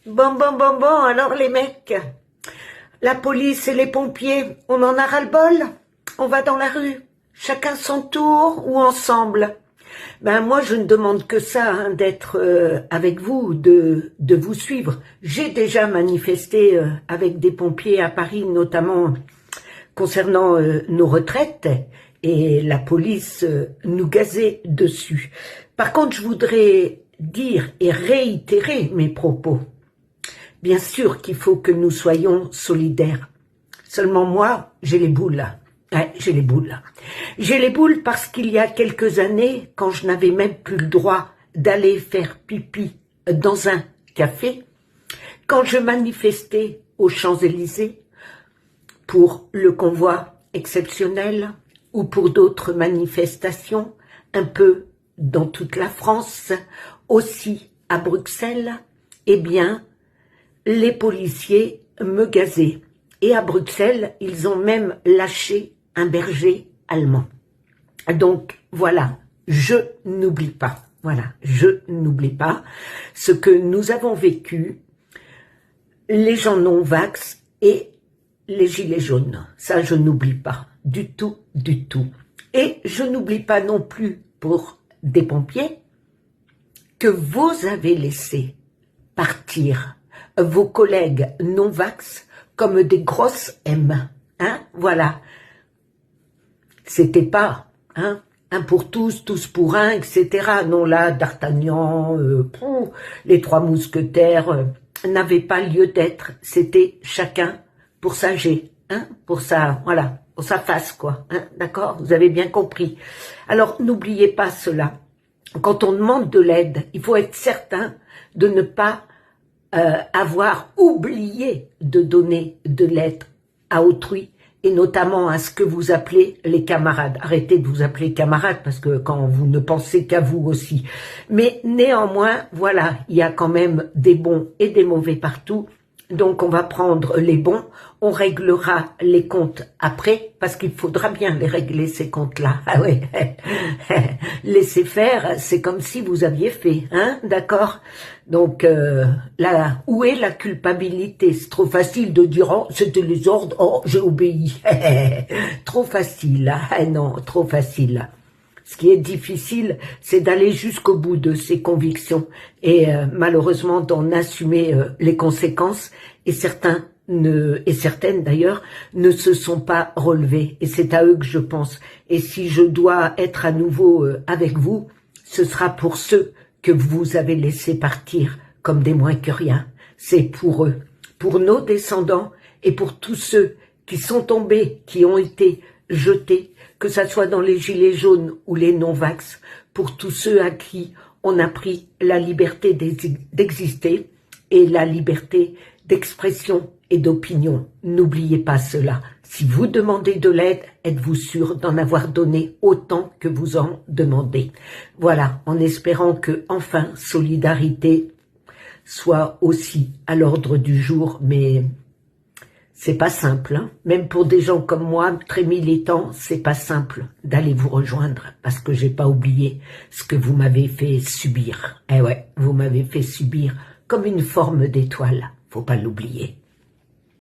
Bon, alors les mecs, la police et les pompiers, on en a ras-le-bol? On va dans la rue, chacun son tour ou ensemble? Ben moi je ne demande que ça, hein, d'être avec vous, de vous suivre. J'ai déjà manifesté avec des pompiers à Paris, notamment concernant nos retraites, et la police nous gazait dessus. Par contre, je voudrais dire et réitérer mes propos. Bien sûr qu'il faut que nous soyons solidaires. Seulement moi, j'ai les boules là. Ouais, j'ai les boules. J'ai les boules parce qu'il y a quelques années, quand je n'avais même plus le droit d'aller faire pipi dans un café, quand je manifestais aux Champs-Élysées pour le convoi exceptionnel ou pour d'autres manifestations un peu dans toute la France, aussi à Bruxelles, eh bien, les policiers me gazaient. Et à Bruxelles, ils ont même lâché un berger allemand. Donc, voilà, je n'oublie pas. Voilà, je n'oublie pas ce que nous avons vécu, les gens non-vax et les gilets jaunes. Ça, je n'oublie pas. Du tout, du tout. Et je n'oublie pas non plus pour des pompiers que vous avez laissé partir vos collègues non-vax comme des grosses M. Hein, voilà. C'était pas, hein, un pour tous, tous pour un, etc. Non, là, D'Artagnan, les trois mousquetaires n'avaient pas lieu d'être. C'était chacun pour sa G, hein, pour sa, voilà, pour sa face, quoi. Hein, d'accord? Vous avez bien compris. Alors, n'oubliez pas cela. Quand on demande de l'aide, il faut être certain de ne pas avoir oublié de donner de l'aide à autrui, et notamment à ce que vous appelez les camarades. Arrêtez de vous appeler camarades, parce que quand vous ne pensez qu'à vous aussi. Mais néanmoins, voilà, il y a quand même des bons et des mauvais partout. Donc on va prendre les bons, on réglera les comptes après, parce qu'il faudra bien les régler, ces comptes-là. Ah ouais, laissez faire, c'est comme si vous aviez fait, hein, d'accord? Donc là, où est la culpabilité? C'est trop facile de dire, oh, c'était les ordres, oh, j'ai obéi. Trop facile, hein? Non, trop facile. Ce qui est difficile, c'est d'aller jusqu'au bout de ses convictions et malheureusement d'en assumer les conséquences. Et certains et certaines d'ailleurs ne se sont pas relevés. Et c'est à eux que je pense. Et si je dois être à nouveau avec vous, ce sera pour ceux que vous avez laissés partir comme des moins que rien. C'est pour eux, pour nos descendants et pour tous ceux qui sont tombés, qui ont été jetés, que ça soit dans les gilets jaunes ou les non-vax, pour tous ceux à qui on a pris la liberté d'exister et la liberté d'expression et d'opinion. N'oubliez pas cela. Si vous demandez de l'aide, êtes-vous sûr d'en avoir donné autant que vous en demandez? Voilà, en espérant que, enfin, solidarité soit aussi à l'ordre du jour, mais c'est pas simple, hein. Même pour des gens comme moi, très militants, c'est pas simple d'aller vous rejoindre, parce que j'ai pas oublié ce que vous m'avez fait subir. Eh ouais, vous m'avez fait subir comme une forme d'étoile, faut pas l'oublier.